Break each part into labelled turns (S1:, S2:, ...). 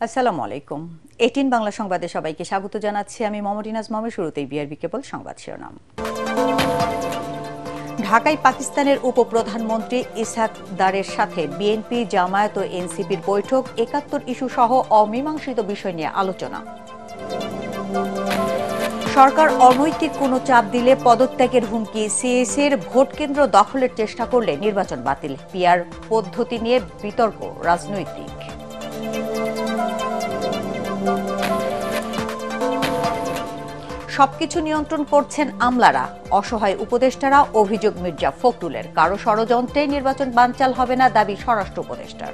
S1: আসসালামু আলাইকুম। 18 বাংলা সংবাদে সবাইকে স্বাগত জানাচ্ছি আমি মমরিনাজ মামের। শুরুতেই বিআরবি কেবল সংবাদ শিরোনাম। ঢাকায় পাকিস্তানের উপপ্রধানমন্ত্রী ইসহাক দারের সাথে বিএনপি, জামায়াত ও এনসিপির বৈঠক, ৭১ ইস্যু সহ অমীমাংসিত বিষয় নিয়ে আলোচনা। সরকার অনৈতিক কোনো চাপ দিলে পদত্যাগের হুমকি, সিএসির ভোট কেন্দ্র দখলের চেষ্টা করলে নির্বাচন বাতিল। পিআর পদ্ধতি নিয়ে বিতর্ক রাজনৈতিক। সবকিছু নিয়ন্ত্রণ করছেন আমলারা, অসহায় উপদেষ্টারা, অভিযোগ মির্জা ফখরুলের। কারো ষড়যন্ত্রে নির্বাচন বানচাল হবে না, দাবি স্বরাষ্ট্র উপদেষ্টার।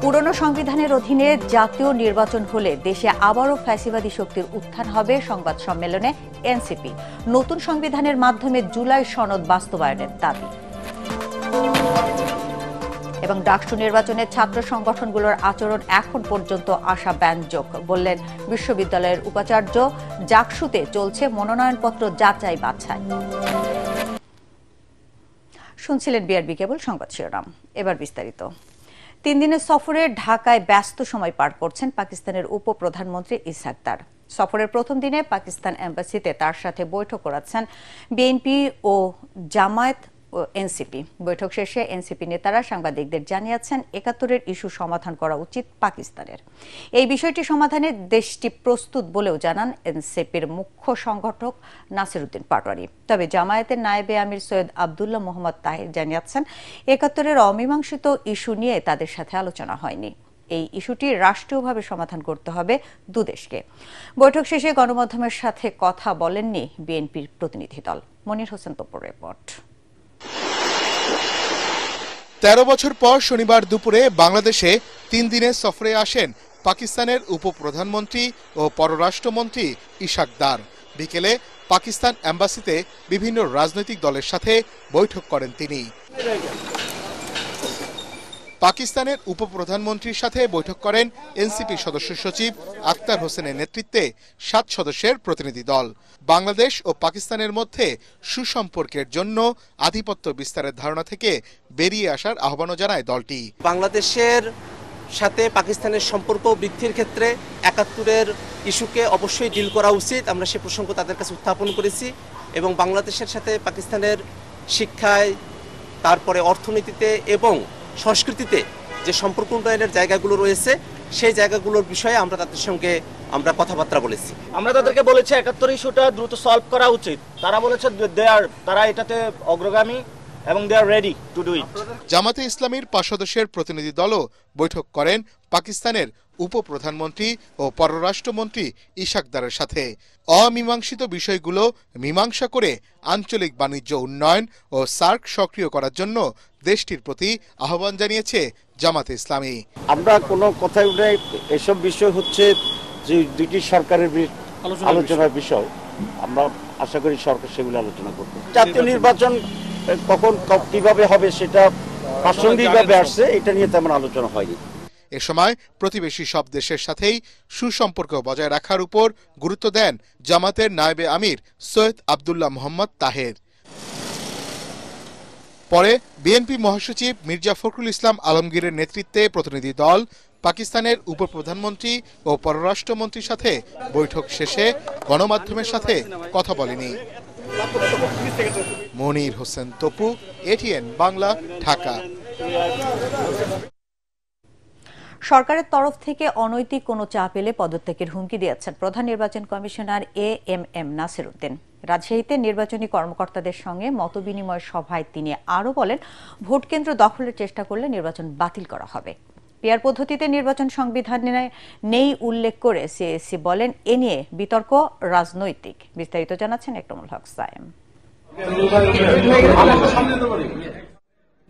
S1: পুরনো সংবিধানের অধীনে জাতীয় নির্বাচন হলে দেশে আবারও ফ্যাসিবাদী শক্তির উত্থান হবে, সংবাদ সম্মেলনে এনসিপি। নতুন সংবিধানের মাধ্যমে জুলাই সনদ বাস্তবায়নের দাবি। এবং ডাকসু নির্বাচনে ছাত্র সংগঠনগুলোর আচরণ এখন পর্যন্ত আশাব্যঞ্জক বললেন বিশ্ববিদ্যালয়ের উপাচার্য। জাকসুতে চলছে মনোনয়নপত্র যাচাই বাছাই। শুনছিলেন বিআরবি কেবল সংবাদ শিরোনাম, এবার বিস্তারিত। 3 দিনের সফরে ঢাকায় ব্যস্ত সময় পার করছেন পাকিস্তানের উপপ্রধানমন্ত্রী ইসহাক দার। সফরের প্রথম দিনে পাকিস্তান এম্বাসিতে তার সাথে বৈঠক করাচ্ছেন বিএনপি ও জামায়াত ও এনসিপি। বৈঠক শেষে এনসিপি নেতারা সাংবাদিকদের জানিয়েছেন ৭১-এর ইস্যু সমাধান করা উচিত পাকিস্তানের। এই বিষয়টি সমাধানে দেশটি প্রস্তুত বলেও জানান এনসিপির মুখ্য সংগঠক নাসির উদ্দিন পাটোয়ারি। তবে জামায়াতের নায়েবে আমির সৈয়দ আব্দুল্লাহ মোহাম্মদ তাহির জানিয়েছেন ৭১-এর অমীমাংসিত ইস্যু নিয়ে তাদের সাথে আলোচনা হয়নি। এই ইস্যুটি রাষ্ট্রীয়ভাবে সমাধান করতে হবে দুদেশকে। বৈঠক শেষে গণমাধ্যমের সাথে কথা বলেননি বিএনপির প্রতিনিধি দল। মনির হোসেন তপুর রিপোর্ট।
S2: ১৩ বছর পর শনিবার দুপুরে বাংলাদেশে 3 দিনের সফরে আসেন পাকিস্তানের উপপ্রধানমন্ত্রী ও পররাষ্ট্রমন্ত্রী ইসহাক দার। বিকেলে পাকিস্তান এম্বাসিতে বিভিন্ন রাজনৈতিক দলের সাথে বৈঠক করেন তিনি। পাকিস্তানের উপপ্রধানমন্ত্রীর সাথে বৈঠক করেন এনসিপি সদস্য সচিব আখতার হোসেনের নেতৃত্বে 7 সদস্যের প্রতিনিধি দল। বাংলাদেশ ও পাকিস্তানের মধ্যে সুসম্পর্কের জন্য আধিপত্য বিস্তারের ধারণা থেকে বেরিয়ে আসার আহ্বানও জানায় দলটি।
S3: বাংলাদেশের সাথে পাকিস্তানের সম্পর্ক বৃদ্ধির ক্ষেত্রে ৭১-এর ইস্যুকে অবশ্যই ডিল করা উচিত, আমরা সে প্রসঙ্গ তাদের কাছে উত্থাপন করেছি। এবং বাংলাদেশের সাথে পাকিস্তানের শিক্ষায়, তারপরে অর্থনীতিতে এবং সংস্কৃতিতে যে সম্পর্ক উন্নয়নের জায়গাগুলো রয়েছে সেই জায়গাগুলোর বিষয়ে আমরা তাদের সঙ্গে কথাবার্তা বলেছি।
S4: আমরা তাদেরকে বলেছি ৭১ ইস্যুটা দ্রুত সলভ করা উচিত। তারা বলেছে তারা এটাতে অগ্রগামী এবং দে আর রেডি টু ডু ইট।
S2: জামাতে ইসলামীর 5 সদস্যের প্রতিনিধি দলও বৈঠক করেন পাকিস্তানের উপপ্রধানমন্ত্রী ও পররাষ্ট্রমন্ত্রী ইসহাক দারের সাথে। অমীমাংসিত বিষয়গুলো মীমাংসা করে আঞ্চলিক বাণিজ্য উন্নয়ন ও সার্ক সক্রিয় করার জন্য দেশটির প্রতি আহ্বান জানিয়েছে জামাতে ইসলামী।
S5: আমরা কোনো কথাই উঠে এসব বিষয় হচ্ছে যে দুটি সরকারের আলোচনার বিষয়। আমরা আশা করি সরকার সেগুলো আলোচনা করবে। জাতীয় নির্বাচন কখন কিভাবে হবে সেটা প্রাসঙ্গিকভাবে আসছে, এটা নিয়ে তেমন আলোচনা হয়নি।
S2: এ সময় প্রতিবেশী সব দেশের সাথেই সুসম্পর্ক বজায় রাখার উপর গুরুত্ব দেন জামাতের নায়েবে আমির সৈয়দ আব্দুল্লাহ মোহাম্মদ তাহের। পরে বিএনপি মহাসচিব মির্জা ফখরুল ইসলাম আলমগীরের নেতৃত্বে প্রতিনিধি দল পাকিস্তানের উপপ্রধানমন্ত্রী ও পররাষ্ট্রমন্ত্রীর সাথে বৈঠক শেষে গণমাধ্যমের সাথে কথা বলেনি। মনির হোসেন তপু, এটিএন বাংলা, ঢাকা।
S1: সরকারের তরফ থেকে অনৈতিক কোনো চাপ এলে পদত্যাগের হুমকি দিয়েছেন প্রধান নির্বাচন কমিশনার এএমএম নাসির উদ্দিন। রাজশাহীতে নির্বাচনী কর্মকর্তাদের সঙ্গে মতবিনিময় সভায় তিনি আরও বলেন, ভোট কেন্দ্র দখলের চেষ্টা করলে নির্বাচন বাতিল করা হবে। পিআর পদ্ধতিতে নির্বাচন সংবিধানে নেই উল্লেখ করে সিএসি বলেন, এ নিয়ে বিতর্ক রাজনৈতিক। বিস্তারিত জানাচ্ছেন একরামুল হক সায়েম।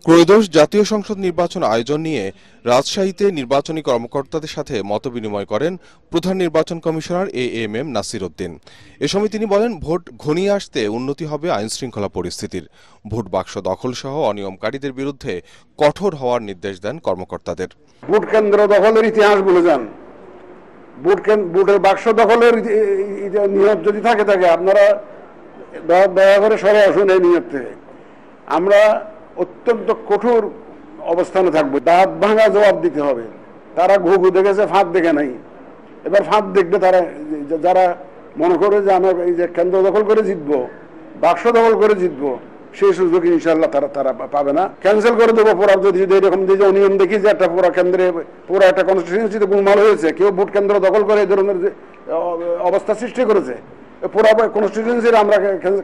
S6: ত্রয়োদশ জাতীয় সংসদ নির্বাচন আয়োজন নিয়ে রাজশাহীতে নির্বাচনী কর্মকর্তাদের সাথে মতবিনিময় করেন প্রধান নির্বাচন কমিশনার এএমএম নাসির উদ্দিন। এ সময় তিনি বলেন, ভোট ঘনিয়ে আসতে উন্নতি হবে আইনশৃঙ্খলা পরিস্থিতির। ভোট বাক্স দখল সহ অনিয়মকারীদের বিরুদ্ধে কঠোর হওয়ার নির্দেশ দেন কর্মকর্তাদের।
S7: ভোট কেন্দ্র দখলের ইতিহাস বলে যান, ভোটের বাক্স দখলের নিয়ম যদি থাকে আপনারা দয়া করে সরে আসুন এই নিয়ম থেকে। আমরা অত্যন্ত কঠোর অবস্থানে থাকবে, দাঁত ভাঙা জবাব দিতে হবে। তারা ঘুঘু দেখেছে, ফাঁদ দেখে নাই। এবার ফাঁদ দেখবে তারা, যারা মনে করে যে আমরা এই যে কেন্দ্র দখল করে জিতবো, বাক্স দখল করে জিতবো, সেই সুযোগ ইনশাল্লাহ তারা পাবে না। ক্যান্সেল করে দেবো পুরা, যদি এরকম যে অনিয়ম দেখি যে একটা পুরা কেন্দ্রে, পুরো একটা কনস্টিটিউয়েন্সিতে গোলমাল হয়েছে, কেউ ভোট কেন্দ্র দখল করে এই ধরনের যে অবস্থা সৃষ্টি করেছে, পুরা কনস্টিটিউয়েন্সি আমরা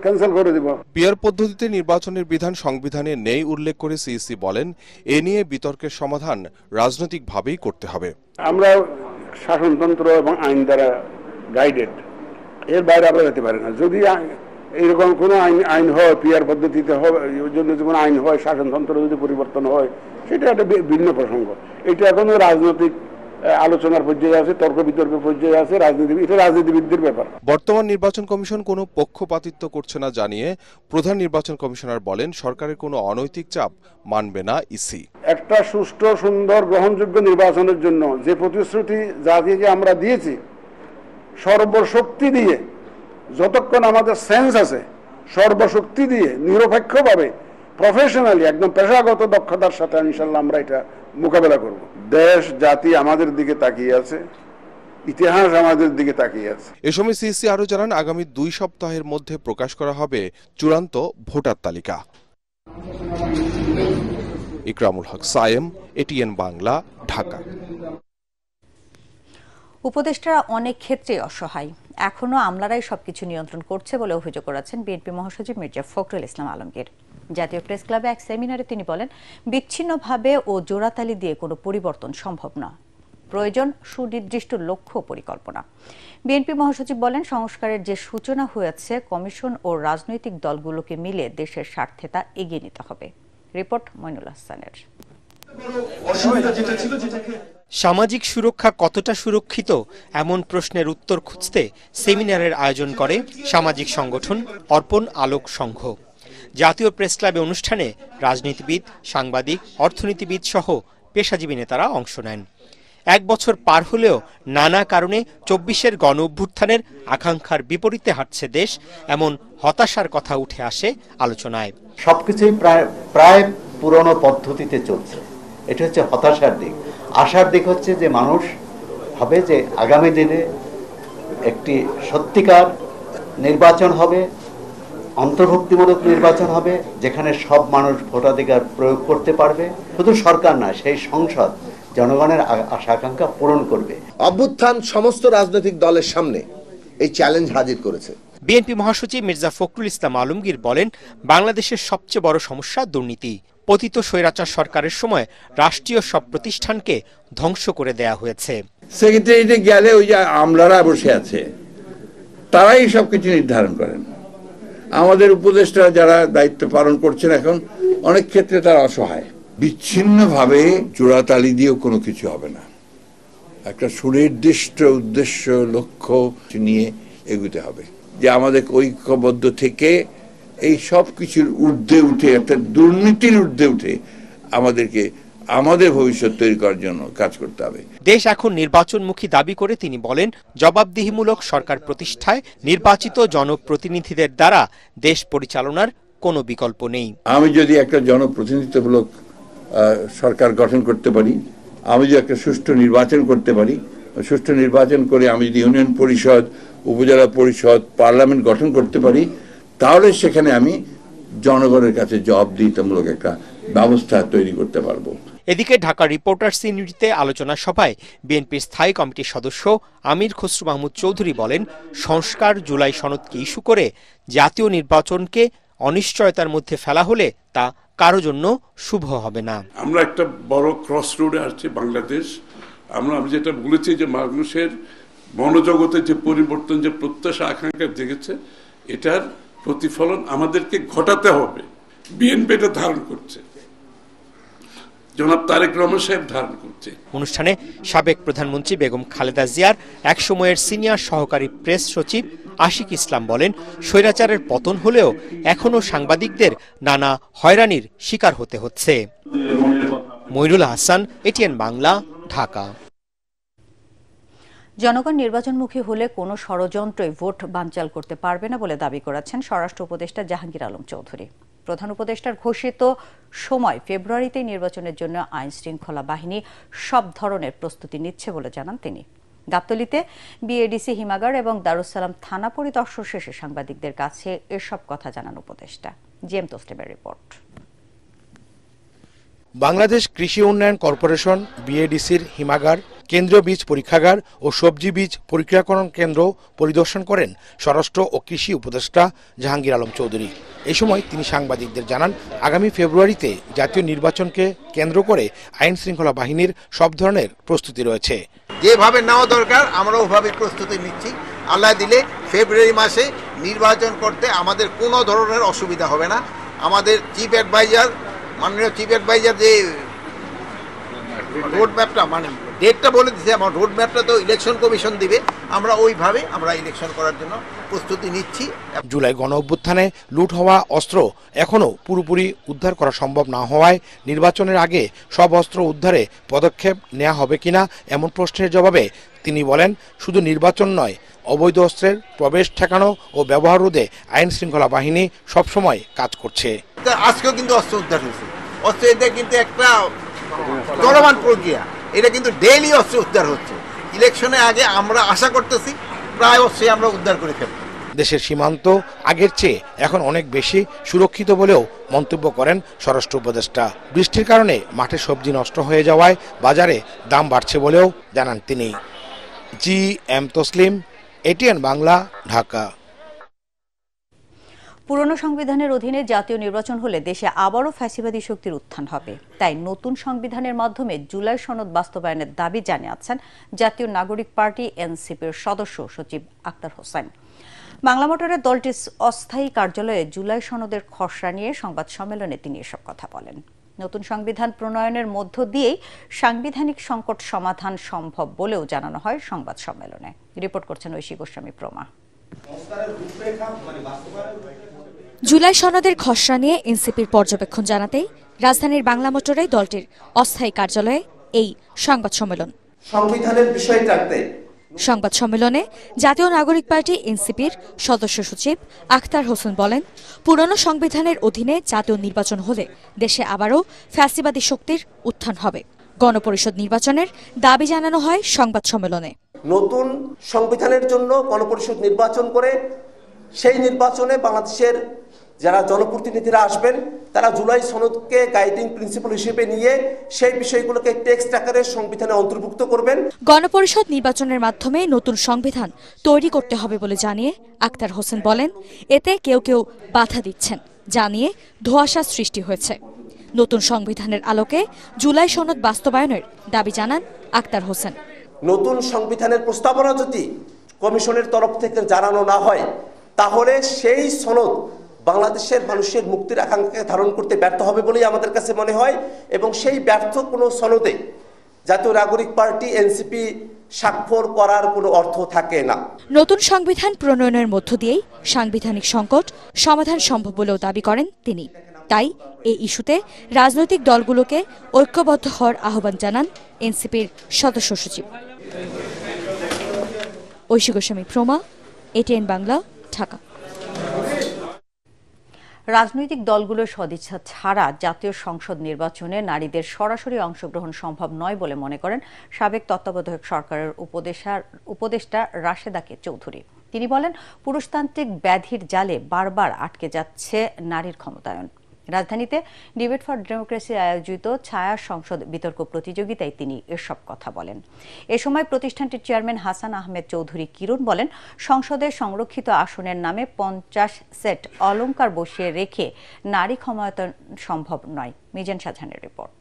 S7: ক্যান্সেল করে দিব।
S6: পিয়ার পদ্ধতিতে নির্বাচনের বিধান সংবিধানে নেই উল্লেখ করে সিইসি বলেন, এ নিয়ে বিতর্কের সমাধান রাজনৈতিকভাবেই করতে হবে। আমরা
S7: শাসনতন্ত্র এবং আইন দ্বারা গাইডেড, এর বাইরে আমরা যেতে পারি না। যদি এইরকম কোনো আইন হয়, পিয়ার পদ্ধতিতে হবে, ওই জন্য কোনো আইন হয়, শাসনতন্ত্র যদি পরিবর্তন হয়, সেটা একটা ভিন্ন প্রসঙ্গ। এটা এখনো রাজনৈতিক আলোচনার পর্যায়ে আছে, তর্ক বিতর্কের পর্যায়ে আছে, এটা রাজনীতিবিদদের ব্যাপার।
S6: বর্তমান নির্বাচন কমিশন কোনো পক্ষপাতিত্ব করছে না জানিয়ে প্রধান নির্বাচন কমিশনার বলেন, সরকারের কোনো অনৈতিক চাপ মানবে না ইসি।
S7: একটা সুষ্ঠু, সুন্দর, গ্রহণযোগ্য নির্বাচনের জন্য যে প্রতিশ্রুতি জাতিকে আমরা দিয়েছি, সর্বশক্তি দিয়ে, যতক্ষণ আমাদের সেন্স আছে, সর্বশক্তি দিয়ে নিরপেক্ষভাবে, প্রফেশনালি, একদম পেশাগত দক্ষতার সাথে ইনশাল্লাহ আমরা এটা মোকাবেলা করব। দেশ জাতি আমাদের দিকে তাকিয়ে আছে, ইতিহাস আমাদের দিকে তাকিয়ে আছে।
S6: এ সময় সিইসি আরো জানান, আগামী 2 সপ্তাহের মধ্যে প্রকাশ করা হবে চূড়ান্ত ভোটার তালিকা। ইকরামুল হক সায়েম, এটিএন বাংলা, ঢাকা।
S1: উপদেষ্টারা অনেক ক্ষেত্রে অসহায়, এখনো আমলারাই সবকিছু নিয়ন্ত্রণ করছে বলে অভিযোগ করেছেন বিএনপি মহাসচিব মির্জা ফখরুল ইসলাম আলমগীর। জাতীয় প্রেস ক্লাবে এক সেমিনারে তিনি বলেন, বিচ্ছিন্নভাবে ও জোড়াতালি দিয়ে কোনো পরিবর্তন সম্ভব না, প্রয়োজন সুনির্দিষ্ট লক্ষ্য পরিকল্পনা। বিএনপি মহাসচিব বলেন, সংস্কারের যে সূচনা হয়েছে, কমিশন ও রাজনৈতিক দলগুলোকে মিলে দেশের স্বার্থে তা এগিয়ে নিতে হবে। রিপোর্ট মইনুল হাসানের।
S8: সামাজিক সুরক্ষা কতটা সুরক্ষিত, এমন প্রশ্নের উত্তর খুঁজতে সেমিনারের আয়োজন করে সামাজিক সংগঠন অর্পণ আলোক সংঘ। জাতীয় প্রেস ক্লাবে অনুষ্ঠানে রাজনীতিবিদ, সাংবাদিক, অর্থনীতিবিদ সহ পেশাজীবী নেতারা অংশ নেন। 1 বছর পার হলেও নানা কারণে 24-এর গণ অভ্যুত্থানের আকাঙ্ক্ষার বিপরীতে হাঁটছে দেশ, এমন হতাশার কথা উঠে আসে আলোচনায়।
S5: সবকিছুই প্রায় পুরনো পদ্ধতিতে চলছে, এটা হচ্ছে হতাশার দিক। আশার দিক হচ্ছে যে মানুষ হবে যে আগামী দিনে একটি সত্যিকার নির্বাচন হবে, অন্তর্ভুক্তিমূলক নির্বাচন হবে, যেখানে সব মানুষ ভোটাধিকার প্রয়োগ করতে পারবে। শুধু সরকার না, সেই সংসদ জনগণের আশা আকাঙ্ক্ষা পূরণ করবে।
S9: অভ্যুত্থান সমস্ত রাজনৈতিক দলের সামনে এই চ্যালেঞ্জ হাজির করেছে।
S8: বিএনপি মহাসচিব মির্জা ফখরুল ইসলাম আলমগীর বলেন, বাংলাদেশের সবচেয়ে বড় সমস্যা দুর্নীতি। পতিত স্বৈরাচার সরকারের সময় রাষ্ট্রীয় সব প্রতিষ্ঠানকে ধ্বংস করে দেয়া হয়েছে।
S10: সেক্রেটারিয়েটে গেলে ওই যে আমলারা বসে আছে, তারাই সবকিছু নির্ধারণ করেন। আমাদের উপদেষ্টা যারা দায়িত্ব পালন করছেন এখন, অনেক ক্ষেত্রে তারা অসহায়। বিচ্ছিন্নভাবে জোড়াতালি দিয়েও কোনো কিছু হবে না, একটা সুনির্দিষ্ট উদ্দেশ্য, লক্ষ্য নিয়ে এগোতে হবে, যে আমাদের ঐক্যবদ্ধ থেকে এই সব কিছুর ঊর্ধ্বে উঠে, একটা দুর্নীতির ঊর্ধ্বে উঠে আমাদেরকে আমাদের ভবিষ্যৎ তৈরি করার জন্য কাজ করতে হবে।
S8: দেশ এখন নির্বাচনমুখী দাবি করে তিনি বলেন, জবাবদিহিমূলক সরকার প্রতিষ্ঠায় নির্বাচিত জনপ্রতিনিধিদের দ্বারা দেশ পরিচালনার কোনো বিকল্প নেই।
S10: আমি যদি একটা জনপ্রতিনিধিত্বমূলক সরকার গঠন করতে পারি, আমি যদি একটা সুষ্ঠু নির্বাচন করতে পারি, সুষ্ঠু নির্বাচন করে আমি যদি ইউনিয়ন পরিষদ, উপজেলা পরিষদ, পার্লামেন্ট গঠন করতে পারি, তাহলে সেখানে আমি জনগণের কাছে জবাবদিহিতামূলক একটা ব্যবস্থা তৈরি করতে পারবো।
S8: এদিকে ঢাকা রিপোর্টার্স ইউনিটিতে আলোচনা সভায় বিএনপির স্থায়ী কমিটির সদস্য আমির খসরু মাহমুদ চৌধুরী বলেন, সংস্কার জুলাই সনদকে ইস্যু করে জাতীয় নির্বাচনকে অনিশ্চয়তার মধ্যে ফেলা হলে তা কারো জন্য শুভ হবে না।
S11: আমরা একটা বড় ক্রস রোডে আসছে বাংলাদেশ। আমি যেটা বলেছি যে মানুষের মনোজগতে যে পরিবর্তন, যে প্রত্যাশা আকাঙ্ক্ষা জেগেছে, এটার প্রতিফলন আমাদেরকে ঘটাতে হবে। বিএনপি এটা ধারণ করছে, জনাব তারেক রহমান সাহেব ধারণ করছে।
S8: অনুষ্ঠানে সাবেক প্রধানমন্ত্রী বেগম খালেদা জিয়ার একসময়ের সিনিয়র সহকারী প্রেস সচিব আশিক ইসলাম বলেন, স্বৈরাচারের পতন হলেও এখনো সাংবাদিকদের নানা হয়রানির শিকার হতে হচ্ছে। মইনুল হাসান, এটিএন বাংলা, ঢাকা।
S1: জনগণ নির্বাচনমুখী হলে কোনো ষড়যন্ত্রই ভোট বানচাল করতে পারবে না বলে দাবি করেছেন স্বরাষ্ট্র উপদেষ্টা জাহাঙ্গীর আলম চৌধুরী। প্রধান উপদেষ্টার ঘোষিত সময় ফেব্রুয়ারিতেই নির্বাচনের জন্য আইন শৃঙ্খলা বাহিনী সব ধরনের প্রস্তুতি নিচ্ছে বলে জানান তিনি। গাবতলীতে বিএডিসি হিমাগার এবং দারুসালাম থানা পরিদর্শন শেষে সাংবাদিকদের কাছে এসব কথা জানান উপদেষ্টা। GM তোস্টেবের report.
S12: বাংলাদেশ কৃষি উন্নয়ন কর্পোরেশন বিএডিসির হিমাগার, কেন্দ্রীয় বীজ পরীক্ষাগার ও সবজি বীজ পরিক্রিয়াকরণ কেন্দ্র পরিদর্শন করেন স্বরাষ্ট্র ও কৃষি উপদেষ্টা জাহাঙ্গীর আলম চৌধুরী। এই সময় তিনি সাংবাদিকদের জানান, আগামী ফেব্রুয়ারিতে জাতীয় নির্বাচনকে কেন্দ্র করে আইন শৃঙ্খলা বাহিনীর সব ধরনের প্রস্তুতি রয়েছে।
S13: যেভাবে নেওয়া দরকার আমরা ওভাবে প্রস্তুতি নিচ্ছি। আল্লাহ দিলে ফেব্রুয়ারি মাসে নির্বাচন করতে আমাদের কোনো ধরনের অসুবিধা হবে না। আমাদের চিফ অ্যাডভাইজার, মাননীয় চিফ অ্যাডভাইজার যে রোড ম্যাপটা মানে ডেটটা বলে দিচ্ছে, আমার রোড ম্যাপটা তো ইলেকশন কমিশন দিবে, আমরা ওইভাবে আমরা ইলেকশন করার জন্য প্রস্তুতি নিচ্ছি।
S12: জুলাই গণ অভ্যুত্থানে লুট হওয়া অস্ত্র এখনও পুরোপুরি উদ্ধার করা সম্ভব না হওয়ায় নির্বাচনের আগে সব অস্ত্র উদ্ধারে পদক্ষেপ নেওয়া হবে কিনা এমন প্রশ্নের জবাবে তিনি বলেন, শুধু নির্বাচন নয়, অবৈধ অস্ত্রের প্রবেশ ঠেকানো ও ব্যবহার রোধে আইন শৃঙ্খলা বাহিনী সবসময় কাজ করছে।
S13: আজকেও কিন্তু অস্ত্র উদ্ধার হয়েছে। অস্ত্র উদ্ধার কিন্তু একটা চলমান প্রক্রিয়া, এটা কিন্তু ডেইলি অস্ত্র উদ্ধার হচ্ছে। ইলেকশনের আগে আমরা আশা করতেছি প্রায় অস্ত্র আমরা উদ্ধার করে ফেলব।
S12: দেশের সীমান্ত আগের চেয়ে এখন অনেক বেশি সুরক্ষিত বলেও মন্তব্য করেন স্বরাষ্ট্র উপদেষ্টা। বৃষ্টির কারণে মাঠে সবজি নষ্ট হয়ে যাওয়ায় বাজারে দাম বাড়ছে বলেও জানান তিনি। GM Taslim, ATN Bangla, Dhaka.
S1: পুরনো সংবিধানের অধীনে জাতীয় নির্বাচন হলে দেশে আবারও ফ্যাসিবাদী শক্তির উত্থান হবে। তাই নতুন সংবিধানের মাধ্যমে জুলাই সনদ বাস্তবায়নের দাবি জানিয়েছেন জাতীয় নাগরিক পার্টি এনসিপির সদস্য সচিব আক্তার হোসেন। বাংলা মোটরের দলটির অস্থায়ী কার্যালয়ে জুলাই সনদের খসড়া নিয়ে সংবাদ সম্মেলনে তিনি এসব কথা বলেন। নতুন সংবিধান প্রণয়নের মধ্য দিয়েই সাংবিধানিক সংকট সমাধান সম্ভব বলেও জানানো হয় সংবাদ সম্মেলনে। রিপোর্ট করছেন ঐশী গোস্বামী প্রমা।
S14: জুলাই সনদের খসড়া নিয়ে এনসিপির পর্যবেক্ষণ জানাতেই রাজধানীর বাংলা মোটরে দলটির অস্থায়ী কার্যালয়ে এই সংবাদ সম্মেলন।
S3: সংবিধানের বিষয় রাখতে
S14: সংবাদ সম্মেলনে জাতীয় নাগরিক পার্টি এনসিপির সদস্য সচিব আক্তার হোসেন বলেন, পুরনো সংবিধানের অধীনে জাতীয় নির্বাচন হলে দেশে আবারও ফ্যাসিবাদী শক্তির উত্থান হবে। গণপরিষদ নির্বাচনের দাবি জানানো হয় সংবাদ সম্মেলনে।
S3: নতুন সংবিধানের জন্য গণপরিষদ নির্বাচন করে সেই নির্বাচনে বাংলাদেশের যারা জনপ্রতিনিধিরা আসবেন তারা জুলাই সনদকে গাইডিং প্রিন্সিপাল হিসেবে নিয়ে সেই বিষয়গুলোকে টেক্সট আকারে সংবিধানে অন্তর্ভুক্ত করবেন।
S14: গণপরিষদ নির্বাচনের মাধ্যমে নতুন সংবিধান তৈরি করতে হবে বলে জানিয়ে আক্তার হোসেন বলেন, এতে কেউ কেউ বাধা দিচ্ছেন, যা নিয়ে ধোঁয়াশা সৃষ্টি হয়েছে। নতুন সংবিধানের আলোকে জুলাই সনদ বাস্তবায়নের দাবি জানান আক্তার হোসেন।
S3: নতুন সংবিধানের প্রস্তাবনা যদি কমিশনের তরফ থেকে জানানো না হয় তাহলে সেই সনদ বাংলাদেশের মানুষের মুক্তির আকাঙ্ক্ষাকে ধারণ করতে ব্যর্থ হবে বলেই আমাদের কাছে মনে হয়, এবং সেই ব্যর্থ কোনো সনদে জাতীয় নাগরিক পার্টি এনসিপি স্বাক্ষর করার কোনো অর্থ থাকে না।
S14: নতুন সংবিধান প্রণয়নের মধ্য দিয়েই সাংবিধানিক সংকট সমাধান সম্ভব বলেও দাবি করেন তিনি। তাই এই ইস্যুতে রাজনৈতিক দলগুলোকে ঐক্যবদ্ধ হওয়ার আহ্বান জানান এনসিপির সদস্য সচিব। ঐশী গোস্বামী প্রমা, এটিএন বাংলা, ঢাকা।
S1: রাজনৈতিক দলগুলোর সদিচ্ছা ছাড়া জাতীয় সংসদ নির্বাচনে নারীদের সরাসরি অংশগ্রহণ সম্ভব নয় বলে মনে করেন সাবেক তত্ত্বাবধায়ক সরকারের উপদেষ্টা রাশেদা কে চৌধুরী। তিনি বলেন, পুরুষতান্ত্রিক ব্যাধির জালে বারবার আটকে যাচ্ছে নারীর ক্ষমতায়ন। রাজধানীতে ডিবেট ফর ডেমোক্রেসি আয়োজিত ছায়া সংসদ বিতর্ক প্রতিযোগিতায় তিনি এসব কথা বলেন। এ সময় প্রতিষ্ঠানটির চেয়ারম্যান হাসান আহমেদ চৌধুরী কিরণ বলেন, সংসদের সংরক্ষিত আসনের নামে 50 সেট অলংকার বসিয়ে রেখে নারী ক্ষমতায়ন সম্ভব নয়। মিজান শাহজাহানের রিপোর্ট।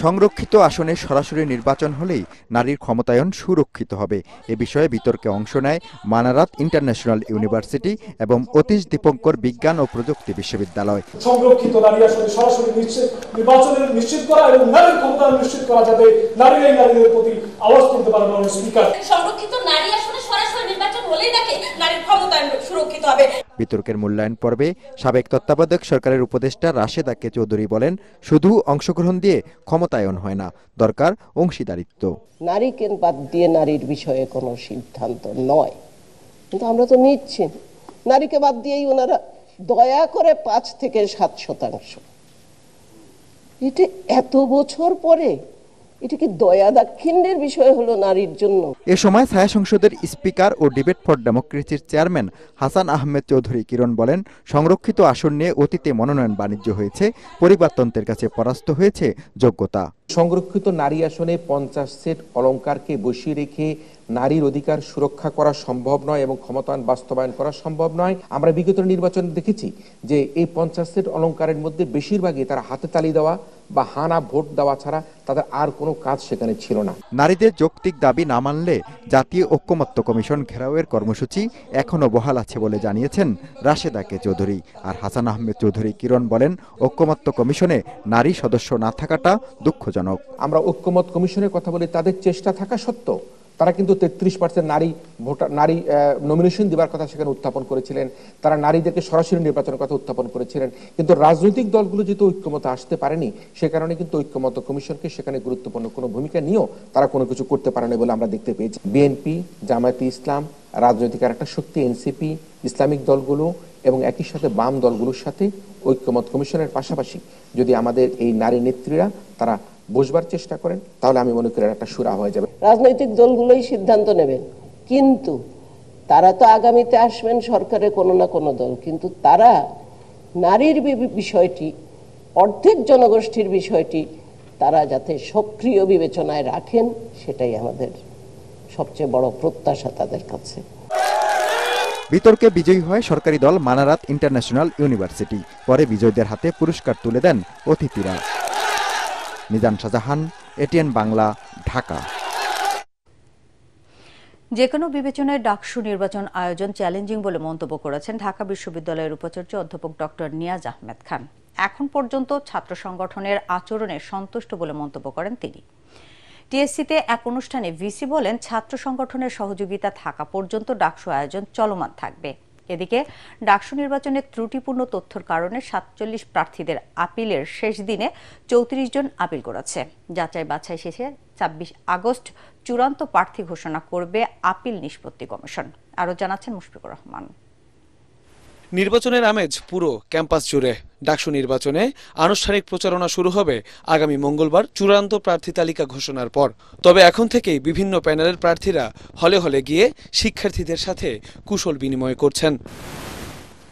S15: সংরক্ষিত আসনে সরাসরি নির্বাচন হলেই নারীর ক্ষমতায়ন সুরক্ষিত হবে। এ বিষয়ে বিতর্কে অংশ নেয় মানারাত ইন্টারন্যাশনাল ইউনিভার্সিটি এবং অতীশ দীপঙ্কর বিজ্ঞান ও প্রযুক্তি বিশ্ববিদ্যালয়।
S16: সংরক্ষিত নারী আসনে সরাসরি নির্বাচনের নিশ্চিত করা এবং নারীর ক্ষমতায়ন নিশ্চিত করা, যাতে নারীরাই নারীদের প্রতি আওয়াজ তুলতে পারে। স্পিকার,
S17: সংরক্ষিত নারী আসনে সরাসরি নির্বাচন হলেই নাকি নারীর ক্ষমতায়ন সুরক্ষিত হবে।
S15: বিতর্কের মূল্যায়ন পর্বে সাবেক তত্ত্বাবধায়ক সরকারের উপদেষ্টা রাশেদা কে চৌধুরী বলেন, শুধু অংশগ্রহণ দিয়ে ক্ষমতায়ন হয় না, দরকার অংশীদারিত্ব।
S18: নারীকে বাদ দিয়ে নারীর বিষয়ে কোনো সিদ্ধান্ত নয়, কিন্তু আমরা তো নিচ্ছি। নারীকে বাদ দিয়েই ওনারা দয়া করে 5 থেকে 7%। এটা এত বছর পরে এটা কি দয়া দাক্ষিণ্যের বিষয় হলো নারীর জন্য?
S15: এ সময় ছায়া সংসদের স্পিকার ও ডিবেট ফর ডেমোক্রেসির চেয়ারম্যান হাসান আহমেদ চৌধুরী কিরণ বলেন, সংরক্ষিত আসন নিয়ে অতীতে মনোনয়ন বাণিজ্য হয়েছে, পরিবারতন্ত্রের কাছে পরাস্ত হয়েছে যোগ্যতা।
S19: সংরক্ষিত নারী আসনে 50 সেট অলংকারকে বসিয়ে রেখে নারীর অধিকার সুরক্ষা করা সম্ভব নয় এবং ক্ষমতায়ন বাস্তবায়ন করা সম্ভব নয়। আমরা বিগত নির্বাচনে দেখেছি যে এই 50 সেট অলংকারের মধ্যে বেশিরভাগই তারা হাতে তালি দেওয়া বা হানা ভোট দেওয়া ছাড়া তাদের আর কোনো কাজ সেখানে ছিল না।
S15: নারীদের যৌক্তিক দাবি না মানলে জাতীয় ঐকমত্য কমিশন ঘেরাওয়ের কর্মসূচি এখনো বহাল আছে বলে জানিয়েছেন রাশেদা কে চৌধুরী। আর হাসান আহমেদ চৌধুরী কিরণ বলেন, ঐকমত্য কমিশনে নারী সদস্য না থাকাটা দুঃখজনক।
S19: আমরা ঐকমত্য কমিশনের কথা বলি, তাদের চেষ্টা থাকা সত্ত্বেও তারা কিন্তু 33% নারী নমিনেশন দেওয়ার কথা সেখানে উত্থাপন করেছিলেন, তারা নারীদেরকে সরাসরি নির্বাচনের কথা উত্থাপন করেছিলেন। কিন্তু রাজনৈতিক দলগুলো যেহেতু ঐক্যমত আসতে পারেনি, সে কারণে কিন্তু ঐক্যমত্য কমিশনকে সেখানে গুরুত্বপূর্ণ কোনো ভূমিকা নিয়েও তারা কোনো কিছু করতে পারেনি বলে আমরা দেখতে পেয়েছি। বিএনপি, জামায়াতে ইসলাম, রাজনৈতিক আর একটা শক্তি এনসিপি, ইসলামিক দলগুলো এবং একই সাথে বাম দলগুলোর সাথে ঐক্যমত কমিশনের পাশাপাশি যদি আমাদের এই নারী নেত্রীরা তারা বসবার চেষ্টা করেন, তাহলে আমি মনে করি একটা সুরা হয়ে যাবে।
S18: রাজনৈতিক দলগুলোই সিদ্ধান্ত নেবেন, কিন্তু তারা তো আগামীতে আসবেন সরকারে কোনো না কোনো দল, কিন্তু তারা নারীর বিষয়টি, অর্ধেক জনগোষ্ঠীর বিষয়টি তারা যাতে সক্রিয় বিবেচনায় রাখেন, সেটাই আমাদের সবচেয়ে বড় প্রত্যাশা তাদের কাছে।
S15: বিতর্কে বিজয়ী হয় সরকারি দল মানারাত ইন্টারন্যাশনাল ইউনিভার্সিটি। পরে বিজয়ীদের হাতে পুরস্কার তুলে দেন অতিথিরা। মিজান শাহজাহান, এটিএন বাংলা, ঢাকা।
S1: যে কোনো বিবেচনায় ডাকসু নির্বাচন আয়োজন চ্যালেঞ্জিং বলে মন্তব্য করেছেন ঢাকা বিশ্ববিদ্যালয়ের উপাচার্য অধ্যাপক ডক্টর নিয়াজ আহমেদ খান। এখন পর্যন্ত ছাত্র সংগঠনের আচরণে সন্তুষ্ট বলে মন্তব্য করেন তিনি। টিএসসিতে এক অনুষ্ঠানে ভিসি বলেন, ছাত্র সংগঠনের সহযোগিতা থাকা পর্যন্ত ডাকসু আয়োজন চলমান থাকবে। এদিকে ডাকসু নির্বাচনের ত্রুটিপূর্ণ তথ্যের কারণে 47 প্রার্থীদের আপিলের শেষ দিনে 34 জন আপিল করেছে। যাচাই বাছাই শেষে 26 আগস্ট চূড়ান্ত প্রার্থী ঘোষণা করবে আপিল নিষ্পত্তি কমিশন। আরও জানাচ্ছেন মুশফিকুর রহমান।
S20: নির্বাচনের আমেজ পুরো ক্যাম্পাস জুড়ে। ডাকসু নির্বাচনে আনুষ্ঠানিক প্রচারণা শুরু হবে আগামী মঙ্গলবার চূড়ান্ত প্রার্থী তালিকা ঘোষণার পর। তবে এখন থেকেই বিভিন্ন প্যানেলের প্রার্থীরা হলে হলে গিয়ে শিক্ষার্থীদের সাথে কুশল বিনিময় করছেন।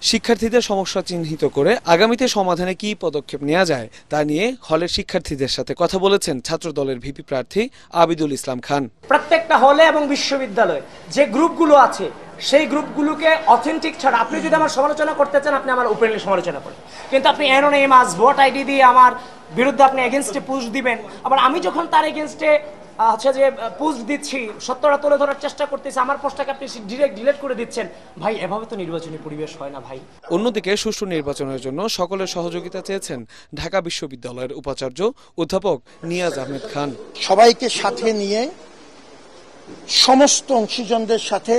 S20: শিক্ষার্থীদের সমস্যা চিহ্নিত করে আগামীতে সমাধানে কী পদক্ষেপ নেওয়া যায় তা নিয়ে হলের শিক্ষার্থীদের সাথে কথা বলেছেন ছাত্র দলের ভিপি প্রার্থী আবিদুল ইসলাম খান।
S21: প্রত্যেকটা হলে এবং বিশ্ববিদ্যালয়ে যে গ্রুপগুলো আছে সেই গ্রুপগুলোকে অথেন্টিক ছাড়া আপনি যদি আমার সমালোচনা করতে চান, আপনি আমার ওপেনলি সমালোচনা করেন, কিন্তু আপনি অ্যানোনিমাস ভোট আইডি দিয়ে আমার বিরুদ্ধে আপনি এগেনস্টে পোস্ট দিবেন, আবার আমি যখন তার এগেনস্টে হচ্ছে যে পোস্ট দিচ্ছি, সত্যটা তুলে ধরার চেষ্টা করতেছি, আমার পোস্টটাকে আপনি ডিরেক্ট ডিলিট করে দিচ্ছেন। ভাই, এভাবে তো নির্বাচনী পরিবেশ হয় না ভাই।
S20: অন্যদিকে সুষ্ঠু নির্বাচনের জন্য সকলের সহযোগিতা চেয়েছেন ঢাকা বিশ্ববিদ্যালয়ের উপাচার্য অধ্যাপক নিয়াজ আহমেদ খান।
S22: সবাইকে সাথে নিয়ে সমস্ত অংশীজনদের সাথে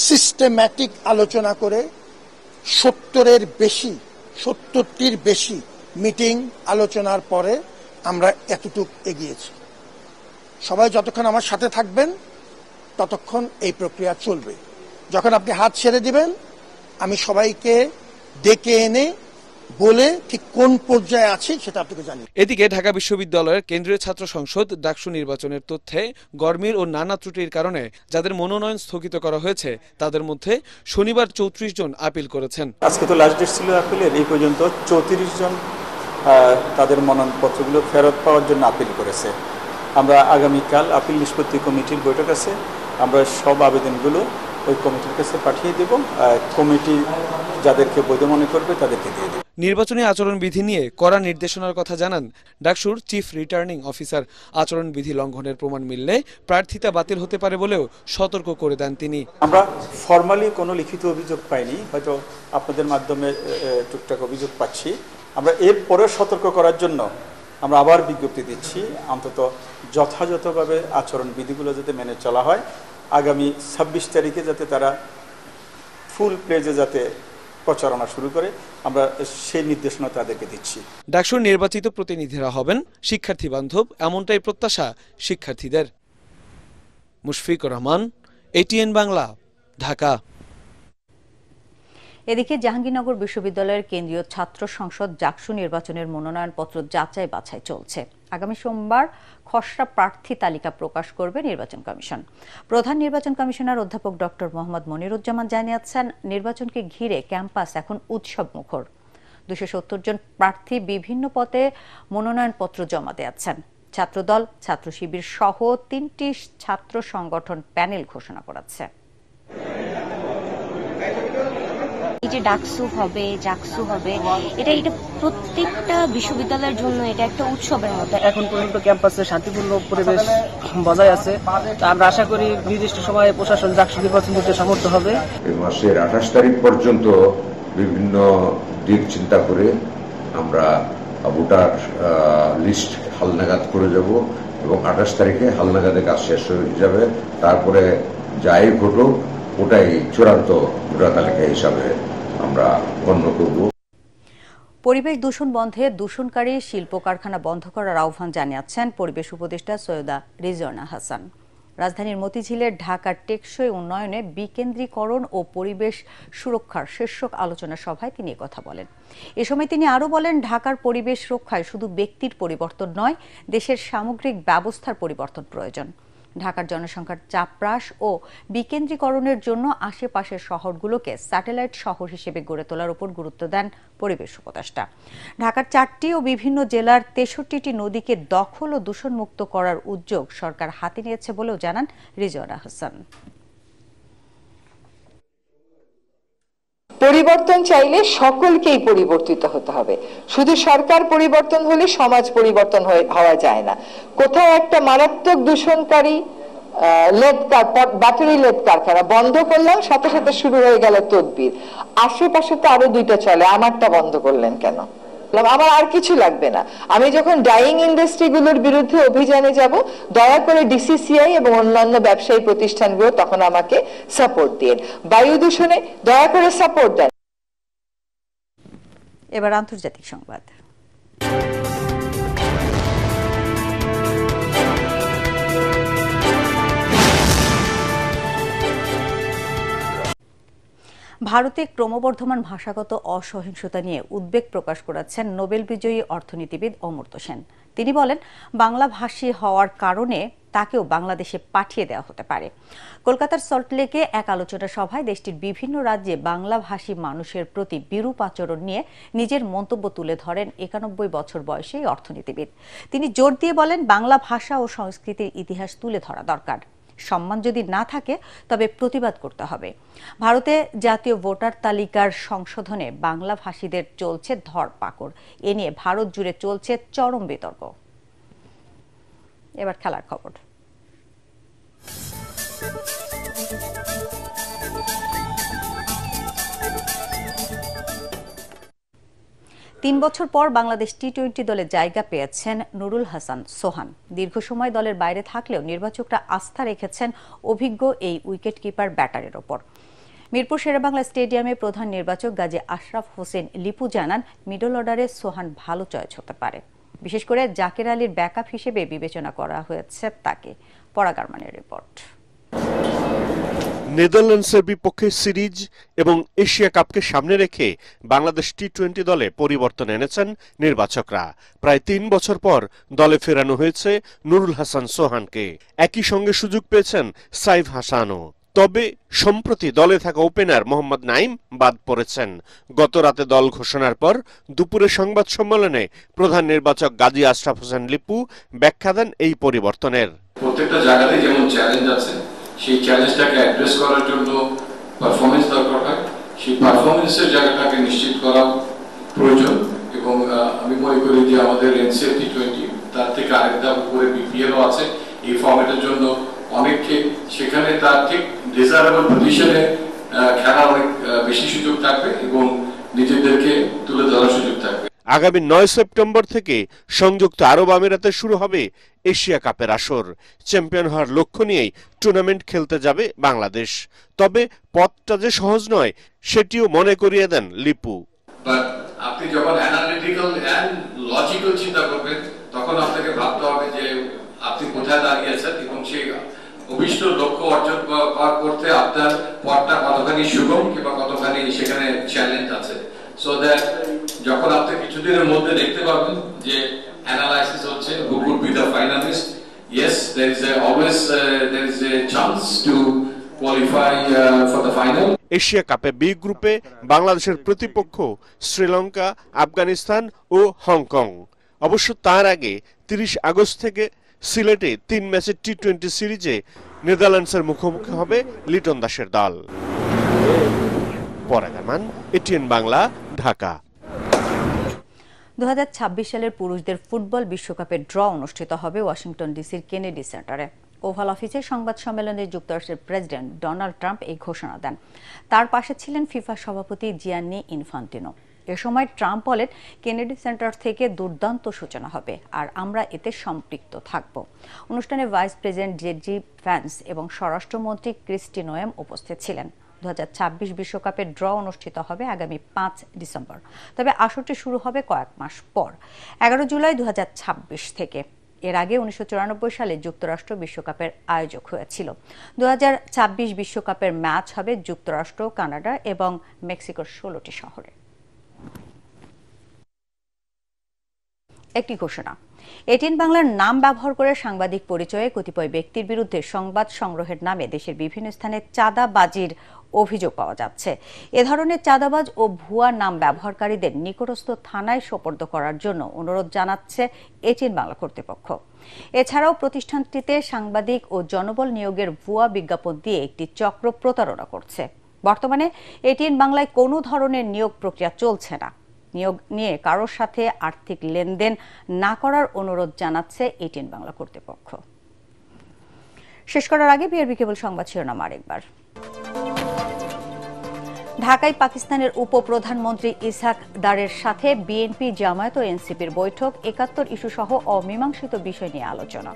S22: সিস্টেম্যাটিক আলোচনা করে 70টির বেশি মিটিং আলোচনার পরে আমরা এতটুকু এগিয়েছি। সবাই যতক্ষণ আমার সাথে থাকবেন ততক্ষণ এই প্রক্রিয়া চলবে। যখন আপনি হাত ছেড়ে দিবেন, আমি সবাইকে ডেকে এনে বলে ঠিক কোন পর্যায়ে আছে সেটা আপনাকে জানি।
S20: এদিকে ঢাকা বিশ্ববিদ্যালয়ের কেন্দ্রীয় ছাত্র সংসদ ডাকসু নির্বাচনের তথ্যে গরমিল ও নানা ত্রুটির কারণে যাদের মনোনয়ন স্থগিত করা হয়েছে তাদের মধ্যে শনিবার 34 জন আপিল করেছেন।
S23: আজকে তো লাস্ট ডেট ছিল আপিলের, এই পর্যন্ত 34 জন তাদের মনোনয়নপত্রগুলো ফেরত পাওয়ার জন্য আপিল করেছে। আমরা আগামীকাল আপিল নিষ্পত্তি কমিটির বৈঠক আছে, আমরা সব আবেদনগুলো ওই কমিটির কাছে পাঠিয়ে দেব। কমিটি যাদেরকে বৈধ মনে করবে তাদেরকে দিয়ে দেব।
S20: নির্বাচনী আচরণবিধি নিয়ে কড়া নির্দেশনার কথা জানান ডাকসুর চিফ রিটার্নিং অফিসার। আচরণবিধি লঙ্ঘনের প্রমাণ মিললে প্রার্থিতা বাতিল হতে পারে বলেও সতর্ক করে দেন তিনি।
S23: আমরা ফরমালি কোনো লিখিত অভিযোগ পাইনি, হয়তো আপনাদের মাধ্যমে টুকটাক অভিযোগ পাচ্ছি। আমরা এরপরে সতর্ক করার জন্য আমরা আবার বিজ্ঞপ্তি দিচ্ছি, অন্তত যথাযথভাবে আচরণবিধিগুলো যাতে মেনে চলা হয়। আগামী 26 তারিখে যাতে তারা ফুল প্লেজে যাতে প্রচারণা শুরু করে, আমরা সেই নির্দেশনা তাদেরকে দিচ্ছি।
S20: ডাকসুর নির্বাচিত প্রতিনিধিরা হবেন শিক্ষার্থী বান্ধব, এমনটাই প্রত্যাশা শিক্ষার্থীদের। মুশফিকুর রহমান, এটিএন বাংলা, ঢাকা।
S1: এদিকে জাহাঙ্গীরনগর বিশ্ববিদ্যালয়ের কেন্দ্রীয় ছাত্র সংসদ জাকসু নির্বাচনের মনোনয়নপত্র যাচাই বাছাই চলছে। আগামী সোমবার খসড়া প্রার্থী তালিকা প্রকাশ করবে নির্বাচন কমিশন। প্রধান নির্বাচন কমিশনার অধ্যাপক ডক্টর মোহাম্মদ মনিরুজ্জামান জানিয়েছেন, নির্বাচনকে ঘিরে ক্যাম্পাস এখন উৎসব মুখর। 270 জন প্রার্থী বিভিন্ন পদে মনোনয়নপত্র জমা দিয়েছেন। ছাত্রদল, ছাত্র শিবির সহ 3টি ছাত্র সংগঠন প্যানেল ঘোষণা করেছে।
S2: এই যে ডাকসু হবে, জাকসু হবে, এটা প্রত্যেকটা বিশ্ববিদ্যালয়ের জন্য এটা একটা উৎসবের মতো।
S4: এখন পর্যন্ত ক্যাম্পাসে শান্তিপূর্ণ পরিবেশ বজায় আছে। আমরা আশা করি নির্দিষ্ট সময়ে প্রশাসন জাকসু নির্বাচন করতে সমর্থ হবে।
S7: এই মাসের 28 তারিখ পর্যন্ত বিভিন্ন দিক চিন্তা করে আমরা ভোটার লিস্ট হালনাগাদ করে যাব এবং 28 তারিখে হালনাগাদে কাজ শেষ হয়ে যাবে। তারপরে যাই ঘটুক ওটাই চূড়ান্ত ভোটার তালিকা হিসাবে আমরা গণ্য করব।
S1: পরিবেশ দূষণ বন্ধে দূষণকারী শিল্প কারখানা বন্ধ করার আহ্বান জানিয়েছেন পরিবেশ উপদেষ্টা সৈয়দা রিজওয়ানা হাসান। রাজধানীর মতিঝিলের ঢাকার টেকসই উন্নয়নে বিকেন্দ্রীকরণ ও পরিবেশ সুরক্ষার শীর্ষক আলোচনা সভায় তিনি কথা বলেন। এ সময় তিনি আরও বলেন, ঢাকার পরিবেশ রক্ষায় শুধু ব্যক্তির পরিবর্তন নয়, দেশের সামগ্রিক ব্যবস্থার পরিবর্তন প্রয়োজন। ঢাকার জনসংখ্যার চাপ হ্রাস ও বিকেন্দ্রীকরণের জন্য আশেপাশের শহরগুলোকে স্যাটেলাইট শহর হিসেবে গড়ে তোলার উপর গুরুত্ব দেন পরিবেশ উপদেষ্টা। ঢাকার 4টি ও বিভিন্ন জেলার 63টি নদীকে দখল ও দূষণমুক্ত করার উদ্যোগ সরকার হাতে নিয়েছে বলেও জানান রিজওয়ানা হাসান।
S24: পরিবর্তন চাইলে সকলকেই পরিবর্তিত হতে হবে। শুধু সরকার পরিবর্তন হলে সমাজ পরিবর্তন হওয়া যায় না। কোথাও একটা মারাত্মক দূষণকারী ব্যাটারি লেদ কারখানা বন্ধ করলাম, সাথে সাথে শুরু হয়ে গেল তদবির। আশেপাশে তো আরো 2টা চলে, আমারটা বন্ধ করলেন কেন? আমার আর কিছু লাগবে না। আমি যখন ডাইং ইন্ডাস্ট্রিগুলোর বিরুদ্ধে অভিযানে যাব, দয়া করে ডিসিসিআই এবং অন্যান্য ব্যবসায়ী প্রতিষ্ঠানগুলো তখন আমাকে সাপোর্ট দিন। বায়ু দূষণে দয়া করে সাপোর্ট দেন।
S1: এবার আন্তর্জাতিক সংবাদ। ভারতে ক্রমবর্ধমান ভাষাগত অসহিংসতা নিয়ে উদ্বেগ প্রকাশ করেছেন নোবেল বিজয়ী অর্থনীতিবিদ অমর্ত্য সেন। তিনি বলেন, বাংলাভাষী হওয়ার কারণে তাকেও বাংলাদেশে পাঠিয়ে দেওয়া হতে পারে। কলকাতার সল্টলেকে এক আলোচনা সভায় দেশটির বিভিন্ন রাজ্যে বাংলাভাষী মানুষের প্রতি বিরূপ আচরণ নিয়ে নিজের মন্তব্য তুলে ধরেন 91 বছর বয়সী অর্থনীতিবিদ। তিনি জোর দিয়ে বলেন, বাংলা ভাষা ও সংস্কৃতির ইতিহাস তুলে ধরা দরকার। সম্মান যদি না থাকে তবে প্রতিবাদ করতে হবে। ভারতে জাতীয় ভোটার তালিকার সংশোধনে বাংলা ভাষীদের চলছে ধরপাকড়। এ নিয়ে ভারত জুড়ে চলছে চরম বিতর্ক। এবার খেলার খবর। তিন বছর পর বাংলাদেশ টি-20 দলে জায়গা পেয়েছেন নুরুল হাসান সোহান। দীর্ঘ সময় দলের বাইরে থাকলেও নির্বাচকরা আস্থা রেখেছেন অভিজ্ঞ এই উইকেট কিপার ব্যাটারের ওপর। মিরপুর শেরেবাংলা স্টেডিয়ামে প্রধান নির্বাচক গাজী আশরাফ হোসেন লিপু জানান, মিডল অর্ডারে সোহান ভালো চয়েস হতে পারে। বিশেষ করে জাকের আলীর ব্যাকআপ হিসেবে বিবেচনা করা হয়েছে তাকে। পরাগারমানের রিপোর্ট।
S25: নেদারল্যান্ডসের বিপক্ষে সিরিজ এবং এশিয়া কাপকে সামনে রেখে বাংলাদেশ টি-20 দলে পরিবর্তন এনেছেন নির্বাচকরা। প্রায় 3 বছর পর দলে ফেরানো হয়েছে নুরুল হাসান সোহানকে। একই সঙ্গে সুযোগ পেয়েছেন সাইফ হাসানও। তবে সম্প্রতি দলে থাকা ওপেনার মোহাম্মদ নাইম বাদ পড়েছেন। গত রাতে দল ঘোষণার পর দুপুরে সংবাদ সম্মেলনে প্রধান নির্বাচক গাজী আশরাফ হোসেন লিপু ব্যাখ্যা দেন এই পরিবর্তনের।
S26: প্রত্যেকটা জায়গাতে যেমন চ্যালেঞ্জ আছে, সেই চ্যালেঞ্জটাকে অ্যাড্রেস করার জন্য পারফরমেন্স দরকার হয়। সেই পারফরমেন্সের জায়গাটাকে নিশ্চিত করা প্রয়োজন এবং আমি মনে করি যে আমাদের এনসিএল টি-20 তার থেকে আরেকটা উপরে বিপিএলও আছে। এই ফর্মেটের জন্য অনেককে সেখানে তার ঠিক ডিজায়ারেবল পজিশনে খেলার অনেক বেশি সুযোগ থাকবে এবং নিজেদেরকে তুলে ধরার সুযোগ থাকবে।
S25: আগামী 9 সেপ্টেম্বর থেকে সংযুক্ত আরব আমিরাতে শুরু হবে এশিয়া কাপের আসর। চ্যাম্পিয়ন হওয়ার লক্ষ্য নিয়েই টুর্নামেন্ট খেলতে যাবে বাংলাদেশ। তবে পথটা যে সহজ নয় সেটিও মনে করিয়ে দেন লিপু।
S26: আপনি যখন অ্যানালিটিক্যাল এন্ড লজিক্যাল চিন্তা করবেন তখন আপনাকে ভাবতে হবে যে আপনি কোথায় দাঁড়িয়ে আছেন এবং সেই অভিষ্ট লক্ষ্য অর্জন করতে আপনার পথটা কতখানি সুগম কিংবা কতখানি সেখানে চ্যালেঞ্জ আছে, সো দ্যাট যখন আপনি কিছুদিনের মধ্যে দেখতে পাবেন যে অ্যানালাইসিস হচ্ছে who could be the finalist, yes there is a chance to qualify for the final.
S25: Asia কাপে বি গ্রুপে বাংলাদেশের প্রতিপক্ষ শ্রীলঙ্কা, আফগানিস্তান ও হংকং। অবশ্য তার আগে 30 আগস্ট থেকে সিলেটে 3 ম্যাচের টি-20 সিরিজে নেদারল্যান্ডসের মুখোমুখি হবে লিটন দাসের দল। পরাগ আরমান, এটিএন বাংলা, ঢাকা।
S1: 2026 সালের পুরুষদের ফুটবল বিশ্বকাপের ড্র অনুষ্ঠিত হবে ওয়াশিংটন ডিসির কেনেডি সেন্টারে। ওভাল অফিসে সংবাদ সম্মেলনে যুক্তরাষ্ট্রের প্রেসিডেন্ট ডোনাল্ড ট্রাম্প এই ঘোষণা দেন। তার পাশে ছিলেন ফিফা সভাপতি জিয়ান্নি ইনফান্তিনো। এ সময় ট্রাম্প বলেন, কেনেডি সেন্টার থেকে দুর্দান্ত সূচনা হবে আর আমরা এতে সম্পৃক্ত থাকব। অনুষ্ঠানে ভাইস প্রেসিডেন্ট জেডি ভ্যান্স এবং স্বরাষ্ট্রমন্ত্রী ক্রিস্টি নোয়েম উপস্থিত ছিলেন। 2026 বিশ্বকাপের ড্র অনুষ্ঠিত হবে আগামী 5 ডিসেম্বর, তবে আসরটি শুরু হবে কয়েক মাস পর, 11 জুলাই 2026 থেকে। এর আগে 1994 সালে যুক্তরাষ্ট্র বিশ্বকাপের আয়োজক হয়েছিল। 2026 বিশ্বকাপের ম্যাচ হবে যুক্তরাষ্ট্র, কানাডা এবং মেক্সিকোর 16টি শহরে। একটি ঘোষণা, এটিএন বাংলার নাম ব্যবহার করে সাংবাদিক পরিচয়ে কতিপয় ব্যক্তির বিরুদ্ধে সংবাদ সংগ্রহের নামে দেশের বিভিন্ন স্থানে চাঁদাবাজির অভিযোগ পাওয়া যাচ্ছে। এ ধরনের চাঁদাবাজ ও ভুয়া নাম ব্যবহারকারীদের নিকটস্থ থানায় সোপর্দ করার জন্য অনুরোধ জানাচ্ছে এটিএন বাংলা কর্তৃপক্ষ। এছাড়াও প্রতিষ্ঠানটিতে সাংবাদিক ও জনবল নিয়োগের ভুয়া বিজ্ঞাপন দিয়ে একটি চক্র প্রতারণা করছে। বর্তমানে এটিএন বাংলায় কোনো ধরনের নিয়োগ প্রক্রিয়া চলছে না। নিয়োগ নিয়ে কারোর সাথে আর্থিক লেনদেন না করার অনুরোধ জানাচ্ছে এটিএন বাংলা কর্তৃপক্ষ। শেষ করার আগে বিআরবি কেবল সংবাদ শিরোনাম আরেকবার। ঢাকায় পাকিস্তানের উপপ্রধানমন্ত্রী ইসহাক দারের সাথে বিএনপি, জামায়াত ও এনসিপির বৈঠক, ৭১ ইস্যু সহ অমীমাংসিত বিষয় নিয়ে আলোচনা।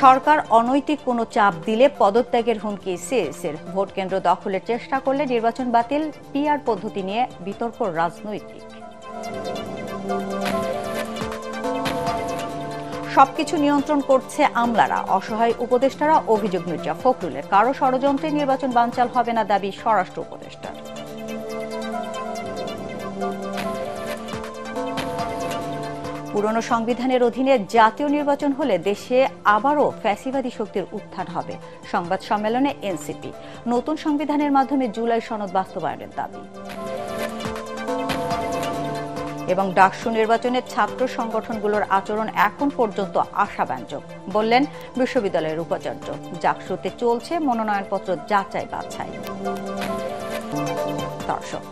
S1: সরকার অনৈতিক কোনো চাপ দিলে পদত্যাগের হুমকি সিএসির। ভোট কেন্দ্র দখলের চেষ্টা করলে নির্বাচন বাতিল, পিআর পদ্ধতি নিয়ে বিতর্ক রাজনৈতিক। সবকিছু নিয়ন্ত্রণ করছে আমলারা, অসহায় উপদেষ্টারা অভিযোগ মির্জা ফখরুলের। কারো ষড়যন্ত্রে নির্বাচন বানচাল হবে না দাবি স্বরাষ্ট্র উপদেষ্টার। পুরনো সংবিধানের অধীনে জাতীয় নির্বাচন হলে দেশে আবারও ফ্যাসিবাদী শক্তির উত্থান হবে। সংবাদ সম্মেলনে এনসিপি। নতুন সংবিধানের মাধ্যমে জুলাই সনদ বাস্তবায়নের দাবি। এবং ডাকসু নির্বাচনে ছাত্র সংগঠনগুলোর আচরণ এখন পর্যন্ত আশাব্যঞ্জক, বললেন বিশ্ববিদ্যালয়ের উপাচার্য। ডাকসুতে চলছে মনোনয়নপত্র যাচাই বাছাই। দর্শক,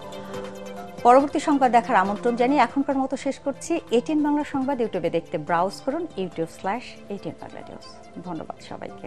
S1: পরবর্তী সংবাদ দেখার আমন্ত্রণ জানিয়ে এখনকার মতো শেষ করছি। এটিএন বাংলা সংবাদ ইউটিউবে দেখতে ব্রাউজ করুন youtube/ATN Bangla News। ধন্যবাদ সবাইকে।